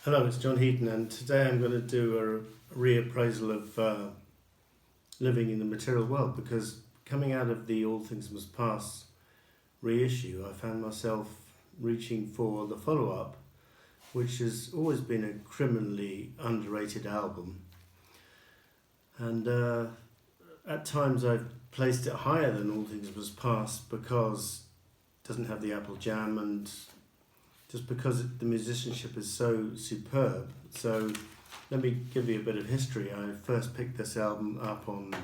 Hello, it's John Heaton, and today I'm going to do a reappraisal of living in the material world because coming out of the All Things Must Pass reissue, I found myself reaching for the follow up, which has always been a criminally underrated album. And at times I've placed it higher than All Things Must Pass because it doesn't have the Apple Jam and just because the musicianship is so superb. So let me give you a bit of history. I first picked this album up on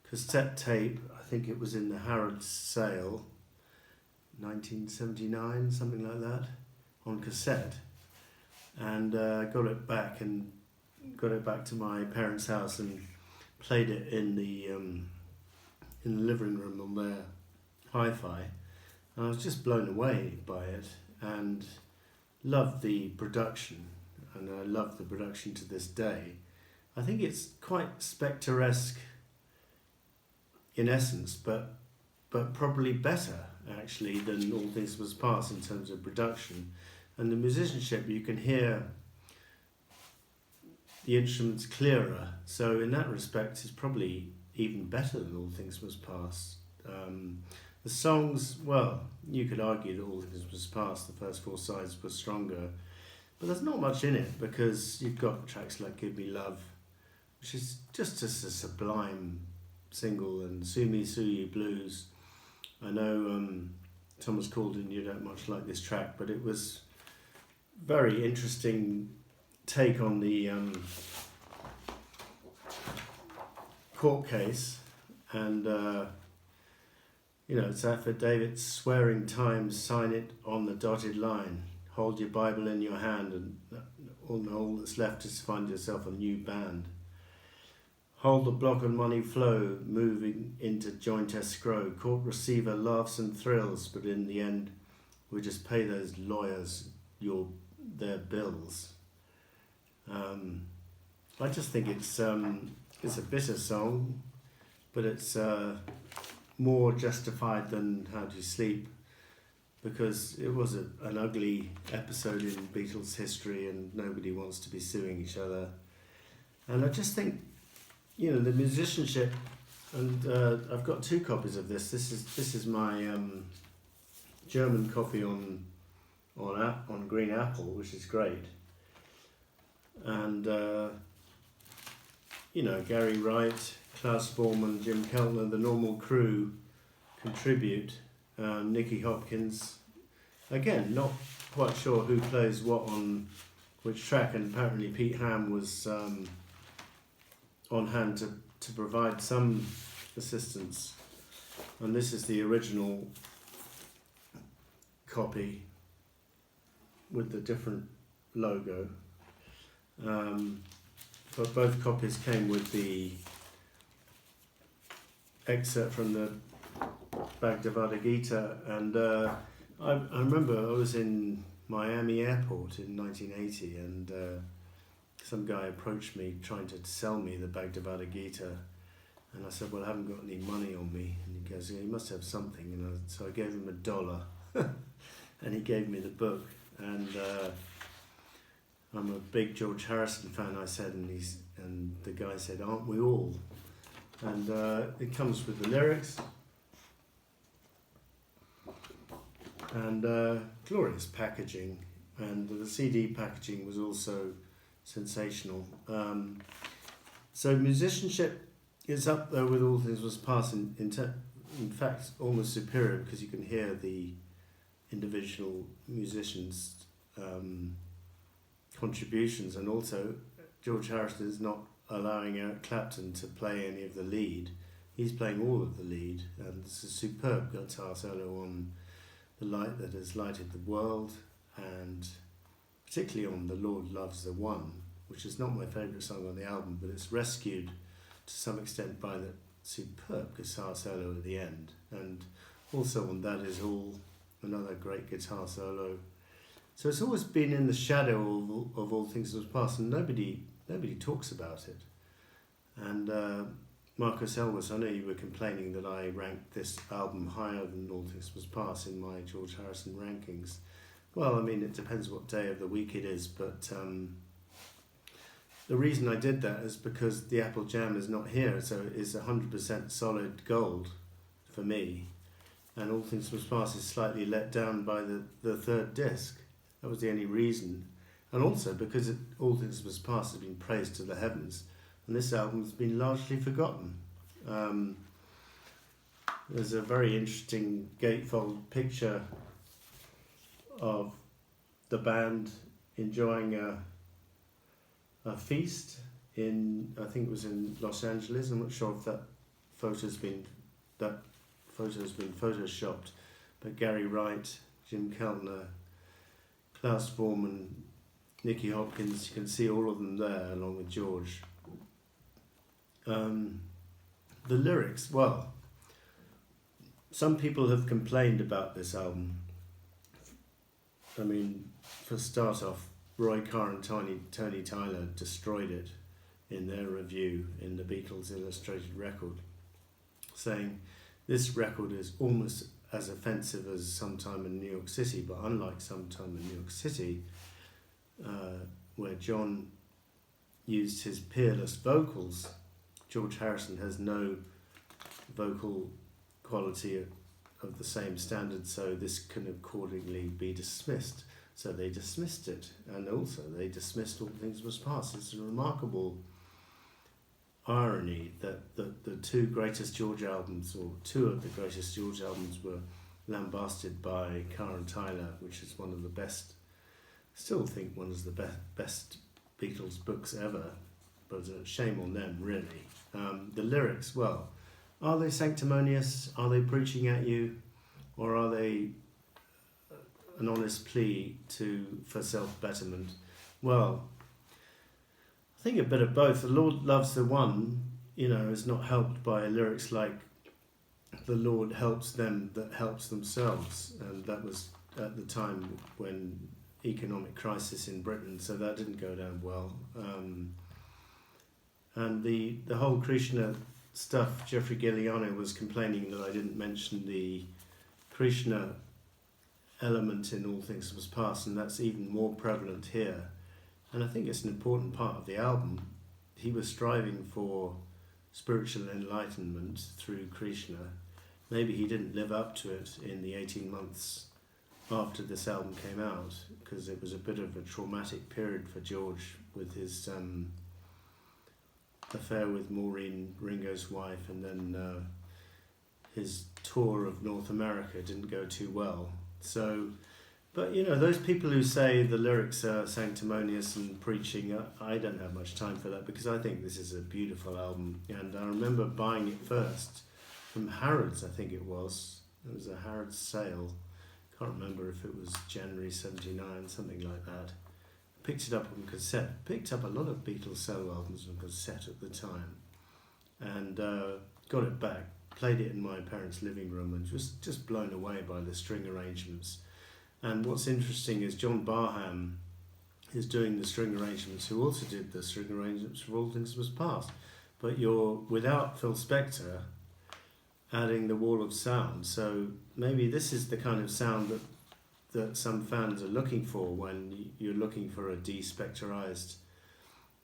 cassette tape. I think it was in the Harrods sale, 1979, something like that, on cassette. And got it back to my parents' house and played it in the living room on their hi-fi. And I was just blown away by it and loved the production, and I love the production to this day. I think it's quite Spectre-esque in essence, but probably better actually than All Things Must Pass in terms of production. And the musicianship, you can hear the instruments clearer. So in that respect, it's probably even better than All Things Must Pass. The songs, well, you could argue that All Things Must Pass, the first four sides were stronger, but there's not much in it because you've got tracks like Give Me Love, which is just a sublime single, and Sue Me, Sue You Blues. I know Thomas Calden, you don't much like this track, but it was very interesting take on the court case, and it's affidavit swearing times, sign it on the dotted line, hold your Bible in your hand, and all that's left is to find yourself a new band. Hold the block and money flow, moving into joint escrow. Court receiver laughs and thrills, but in the end, we just pay those lawyers their bills. I just think it's a bitter song, but it's more justified than How Do You Sleep, because it was an ugly episode in Beatles history and nobody wants to be suing each other. And I just think, the musicianship, and I've got two copies of this. This is my German copy on Green Apple, which is great. And Gary Wright, Klaus Bormann, Jim Keltner, the normal crew contribute. Nicky Hopkins, again, not quite sure who plays what on which track, and apparently Pete Ham was on hand to provide some assistance. And this is the original copy with the different logo. But both copies came with the excerpt from the Bhagavad Gita, and I remember I was in Miami airport in 1980, and some guy approached me trying to sell me the Bhagavad Gita, and I said, well, I haven't got any money on me, and he goes, yeah, you must have something, and so I gave him $1, and he gave me the book, and I'm a big George Harrison fan, I said, and the guy said, aren't we all? And it comes with the lyrics, and glorious packaging, and the CD packaging was also sensational. So musicianship is up there with All Things Must Pass, in fact almost superior, because you can hear the individual musicians' contributions, and also George Harrison is not allowing Eric Clapton to play any of the lead. He's playing all of the lead, and it's a superb guitar solo on The Light That Has Lighted the World, and particularly on The Lord Loves the One, which is not my favourite song on the album, but it's rescued to some extent by the superb guitar solo at the end. And also on That Is All, another great guitar solo. So it's always been in the shadow of All Things Must Pass, and nobody talks about it. And Marcus Elvis, I know you were complaining that I ranked this album higher than All Things Must Pass in my George Harrison rankings. Well, I mean, it depends what day of the week it is, but the reason I did that is because the apple jam is not here, so it's 100% solid gold for me. And All Things Must Pass is slightly let down by the third disc. That was the only reason. And also because All Things Must Pass has been praised to the heavens, and this album has been largely forgotten. There's a very interesting gatefold picture of the band enjoying a feast in, I think it was in Los Angeles. I'm not sure if that photo's been photoshopped, but Gary Wright, Jim Keltner, Klaus Voormann, Nicky Hopkins, you can see all of them there along with George. The lyrics, well, some people have complained about this album. I mean, for start off, Roy Carr and Tony Tyler destroyed it in their review in the Beatles Illustrated Record, saying this record is almost as offensive as Sometime in New York City, but unlike Sometime in New York City, where John used his peerless vocals, George Harrison has no vocal quality of the same standard, so this can accordingly be dismissed. So they dismissed it, and also they dismissed All Things Must Pass. It's a remarkable irony that the two greatest George albums, or two of the greatest George albums, were lambasted by Carr and Tyler, which is one of the best, still think one of the best Beatles books ever, but shame on them, really. The lyrics, well, are they sanctimonious? Are they preaching at you? Or are they an honest plea for self-betterment? Well, I think a bit of both. The Lord loves the one, is not helped by lyrics like the Lord helps them that helps themselves. And that was at the time when economic crisis in Britain, so that didn't go down well. And the whole Krishna stuff, Jeffrey Gilliano was complaining that I didn't mention the Krishna element in All Things Must Pass, and that's even more prevalent here. And I think it's an important part of the album. He was striving for spiritual enlightenment through Krishna. Maybe he didn't live up to it in the 18 months after this album came out, because it was a bit of a traumatic period for George with his affair with Maureen, Ringo's wife, and then his tour of North America didn't go too well. So, but those people who say the lyrics are sanctimonious and preaching, I don't have much time for that, because I think this is a beautiful album. And I remember buying it first from Harrods, I think it was. It was a Harrods sale. Can't remember if it was January 79, something like that. Picked it up on cassette. Picked up a lot of Beatles solo albums on cassette at the time, and got it back. Played it in my parents' living room, and just blown away by the string arrangements. And what's interesting is John Barham is doing the string arrangements, who also did the string arrangements for All Things Must Pass. But you're without Phil Spector adding the wall of sound. So maybe this is the kind of sound that some fans are looking for when you're looking for a de-spectorized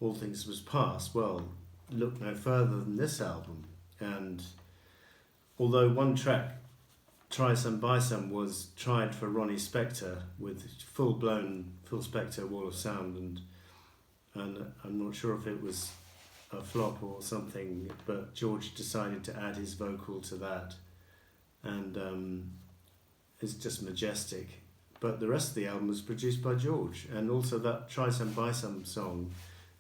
All Things Must Pass. Well, look no further than this album. And although one track, Try Some Buy Some, was tried for Ronnie Spector with full-blown Phil Spector wall of sound, and I'm not sure if it was a flop or something, but George decided to add his vocal to that, and it's just majestic. But the rest of the album was produced by George, and also that Try Some Buy Some song,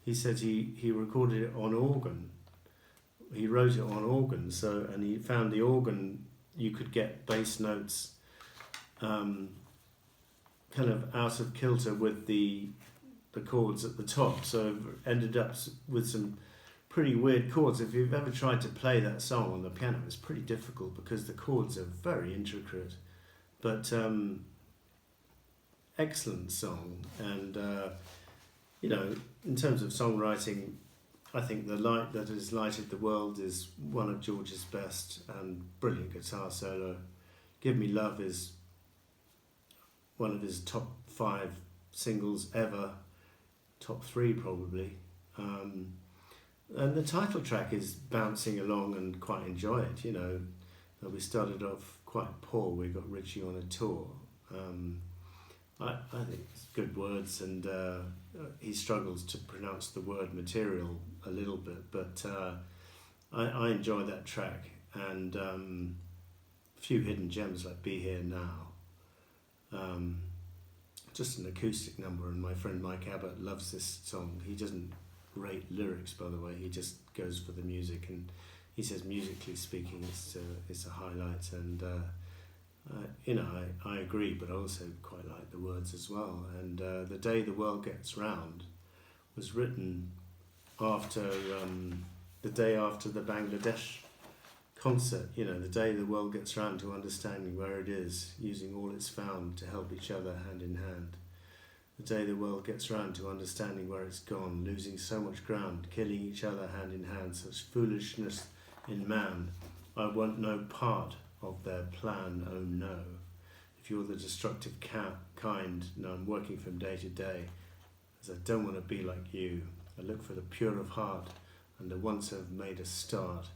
he said he recorded it on organ. He wrote it on organ, and he found the organ, you could get bass notes kind of out of kilter with the chords at the top, so ended up with some pretty weird chords. If you've ever tried to play that song on the piano, it's pretty difficult because the chords are very intricate, but excellent song. And in terms of songwriting, I think The Light That Has Lighted the World is one of George's best, and brilliant guitar solo. Give Me Love is one of his top 5 singles ever, top 3 probably. And the title track is bouncing along and quite enjoy it, you know. We started off quite poor, we got Richie on a tour. I think it's good words, and he struggles to pronounce the word material a little bit, but I enjoy that track, and a few hidden gems like Be Here Now. Just an acoustic number, and my friend Mike Abbott loves this song. He doesn't rate lyrics, by the way, he just goes for the music, and he says musically speaking it's a highlight, and you know, I agree, but I also quite like the words as well. And The Day the World Gets Round was written after the day after the Bangladesh concert, you know, the day the world gets round to understanding where it is, using all it's found to help each other hand in hand. The day the world gets round to understanding where it's gone, losing so much ground, killing each other hand in hand, such foolishness in man. I want no part of their plan, oh no. If you're the destructive kind, now I'm working from day to day, as I don't want to be like you. I look for the pure of heart, and the ones have made a start.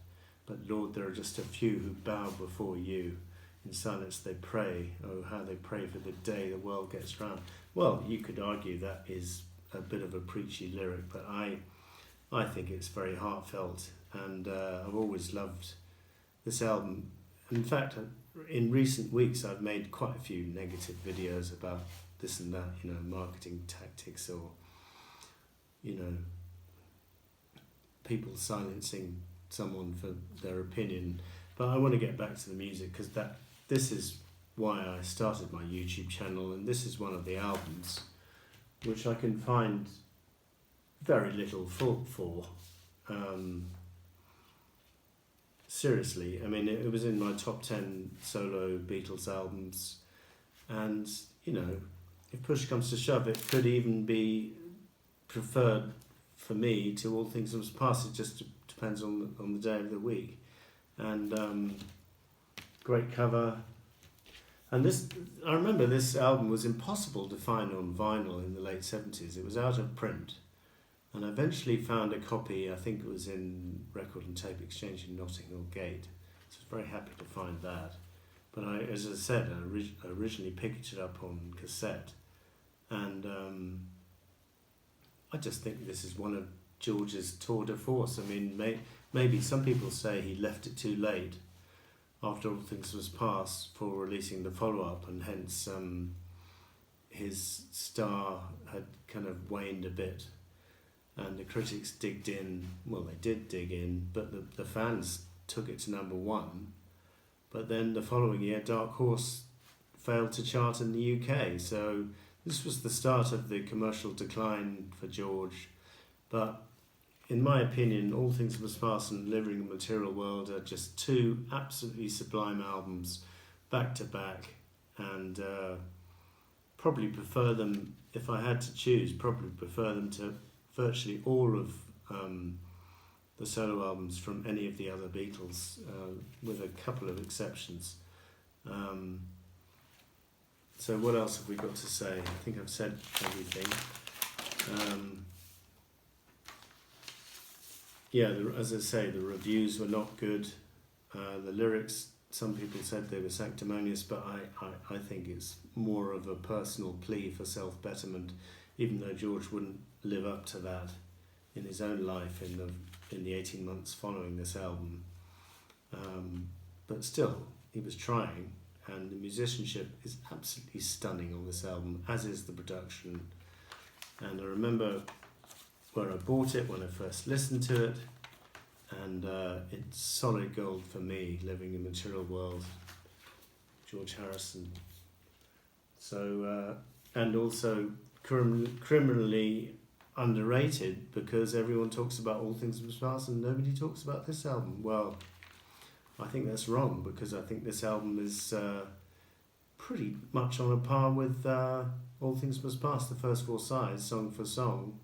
But Lord, there are just a few who bow before you. In silence they pray, oh how they pray for the day the world gets round. Well, you could argue that is a bit of a preachy lyric, but I think it's very heartfelt, and I've always loved this album. In fact, in recent weeks I've made quite a few negative videos about this and that, you know, marketing tactics, or, you know, people silencing someone for their opinion. But I want to get back to the music, because this is why I started my YouTube channel, and this is one of the albums which I can find very little fault for. Seriously, I mean, it was in my top 10 solo Beatles albums, and, you know, if push comes to shove, it could even be preferred for me to All Things Must Pass. It just depends on the day of the week. And great cover. And this, I remember this album was impossible to find on vinyl in the late 70s. It was out of print. And I eventually found a copy, I think it was in Record and Tape Exchange in Notting Hill Gate. So I was very happy to find that. But as I said, I originally picked it up on cassette. And I just think this is one of George's tour de force. I mean, maybe some people say he left it too late after All Things Was Past for releasing the follow-up, and hence his star had kind of waned a bit. And the critics digged in, well, they did dig in, but the fans took it to number 1. But then the following year, Dark Horse failed to chart in the UK. So this was the start of the commercial decline for George. But in my opinion, All Things Must Pass and Living in the Material World are just 2 absolutely sublime albums, back to back. And probably prefer them, if I had to choose, probably prefer them to virtually all of the solo albums from any of the other Beatles, with a couple of exceptions. So what else have we got to say? I think I've said everything. Yeah, as I say, the reviews were not good. The lyrics, some people said they were sanctimonious, but I think it's more of a personal plea for self-betterment, even though George wouldn't live up to that in his own life in the 18 months following this album. But still, he was trying, and the musicianship is absolutely stunning on this album, as is the production. And I remember where I bought it when I first listened to it, and it's solid gold for me, Living in the Material World, George Harrison. So, and also criminally underrated, because everyone talks about All Things Must Pass and nobody talks about this album. Well, I think that's wrong, because I think this album is pretty much on a par with All Things Must Pass, the first 4 sides, song for song,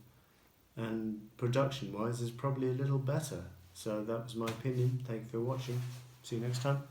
and production-wise is probably a little better. So that was my opinion. Thank you for watching. See you next time.